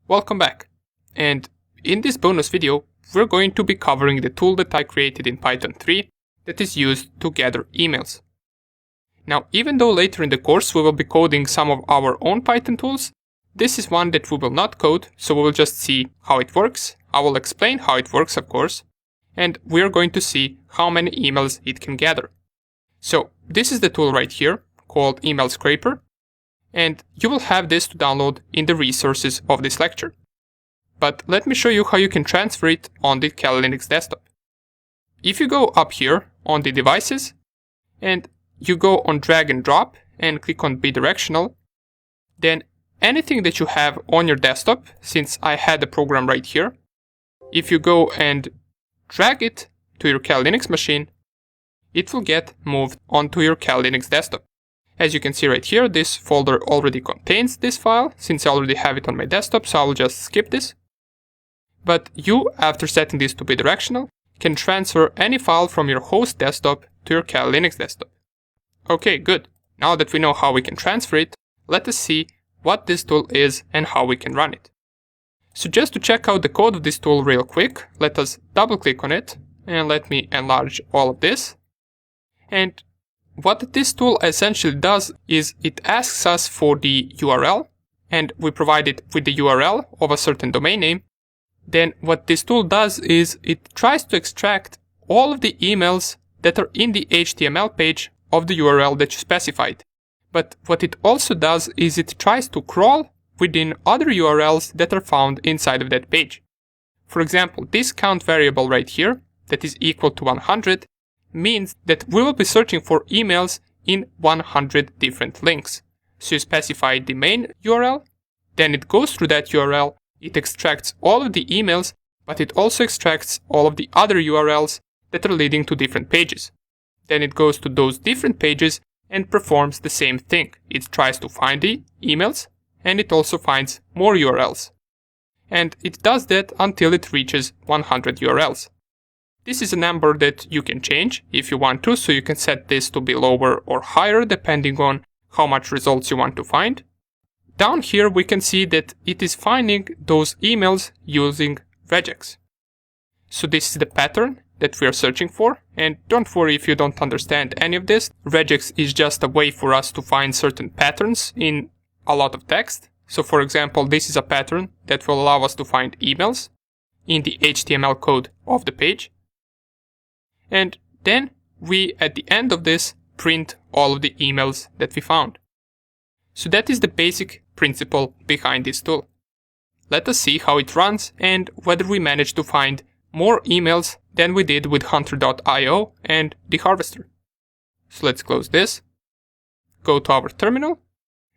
Welcome back, and in this bonus video we're going to be covering the tool that I created in Python 3 that is used to gather emails. Now, even though later in the course we will be coding some of our own Python tools, this is one that we will not code, so we will just see how it works. I will explain how it works, of course, and we're going to see how many emails it can gather. So this is the tool right here called Email Scraper, and you will have this to download in the resources of this lecture. But let me show you how you can transfer it on the Kali Linux desktop. If you go up here on the devices and you go on drag and drop and click on bidirectional, then anything that you have on your desktop, since I had the program right here, if you go and drag it to your Kali Linux machine, it will get moved onto your Kali Linux desktop. As you can see right here, this folder already contains this file, since I already have it on my desktop, so I will just skip this. But you, after setting this to bidirectional, can transfer any file from your host desktop to your Kali Linux desktop. Okay, good. Now that we know how we can transfer it, let us see what this tool is and how we can run it. So just to check out the code of this tool real quick, let us double click on it, and let me enlarge all of this. And what this tool essentially does is it asks us for the URL, and we provide it with the URL of a certain domain name. Then what this tool does is it tries to extract all of the emails that are in the HTML page of the URL that you specified. But what it also does is it tries to crawl within other URLs that are found inside of that page. For example, this count variable right here, that is equal to 100, means that we will be searching for emails in 100 different links. So you specify the main URL, then it goes through that URL, it extracts all of the emails, but it also extracts all of the other URLs that are leading to different pages. Then it goes to those different pages and performs the same thing. It tries to find the emails, and it also finds more URLs. And it does that until it reaches 100 URLs. This is a number that you can change if you want to, so you can set this to be lower or higher depending on how much results you want to find. Down here we can see that it is finding those emails using regex. So this is the pattern that we are searching for, and don't worry if you don't understand any of this. Regex is just a way for us to find certain patterns in a lot of text. So for example, this is a pattern that will allow us to find emails in the HTML code of the page. And then we, at the end of this, print all of the emails that we found. So that is the basic principle behind this tool. Let us see how it runs and whether we manage to find more emails than we did with hunter.io and the harvester. So let's close this, go to our terminal,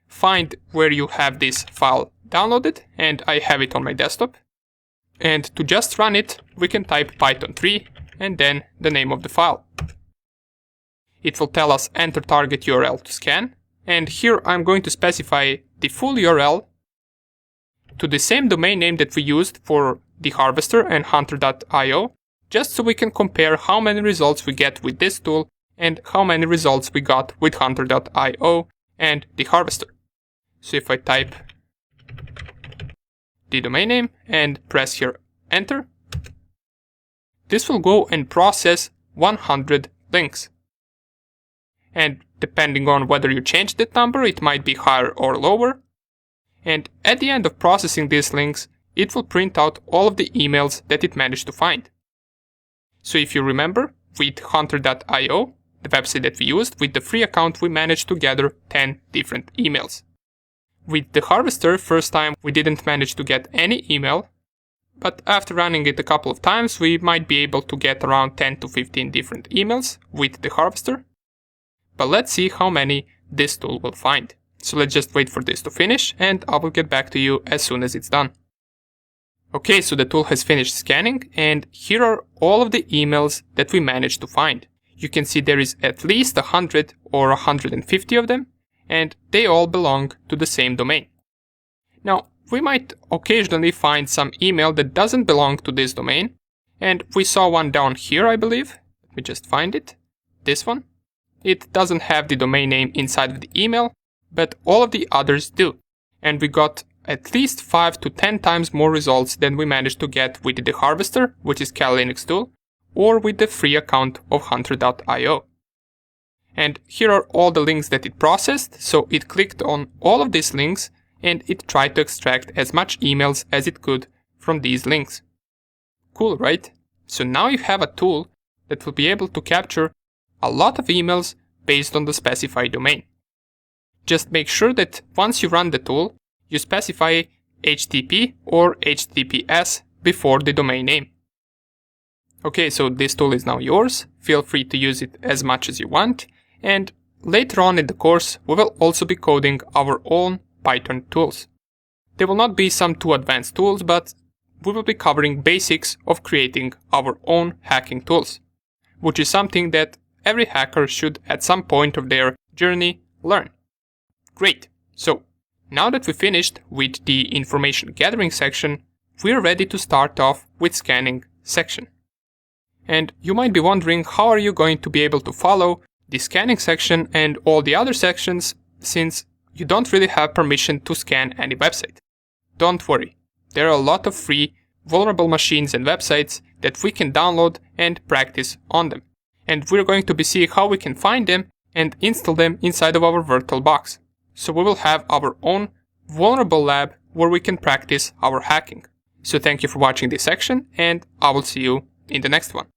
find where you have this file downloaded, and I have it on my desktop. And to just run it, we can type Python 3 and then the name of the file. It will tell us enter target URL to scan, and here I'm going to specify the full URL to the same domain name that we used for the harvester and hunter.io, just so we can compare how many results we get with this tool and how many results we got with hunter.io and the harvester. So if I type the domain name and press here enter, this will go and process 100 links. And depending on whether you change that number, it might be higher or lower. And at the end of processing these links, it will print out all of the emails that it managed to find. So if you remember, with hunter.io, the website that we used, with the free account we managed to gather 10 different emails. With the harvester, first time we didn't manage to get any email, but after running it a couple of times, we might be able to get around 10 to 15 different emails with the harvester. But let's see how many this tool will find. So let's just wait for this to finish, and I will get back to you as soon as it's done. Okay, so the tool has finished scanning, and here are all of the emails that we managed to find. You can see there is at least 100 or 150 of them, and they all belong to the same domain. Now, we might occasionally find some email that doesn't belong to this domain, and we saw one down here, I believe. Let me just find it. This one. It doesn't have the domain name inside of the email, but all of the others do. And we got at least 5 to 10 times more results than we managed to get with the Harvester, which is Kali Linux tool, or with the free account of Hunter.io. And here are all the links that it processed, so it clicked on all of these links and it tried to extract as much emails as it could from these links. Cool, right? So now you have a tool that will be able to capture a lot of emails based on the specified domain. Just make sure that once you run the tool, you specify HTTP or HTTPS before the domain name. Okay, so this tool is now yours. Feel free to use it as much as you want. And later on in the course, we will also be coding our own Python tools. They will not be some too advanced tools, but we will be covering basics of creating our own hacking tools, which is something that every hacker should at some point of their journey learn. Great. So now that we finished with the information gathering section, we're ready to start off with scanning section. And you might be wondering, how are you going to be able to follow the scanning section and all the other sections since you don't really have permission to scan any website? Don't worry, there are a lot of free vulnerable machines and websites that we can download and practice on them. And we're going to be seeing how we can find them and install them inside of our VirtualBox. So we will have our own vulnerable lab where we can practice our hacking. So thank you for watching this section, and I will see you in the next one.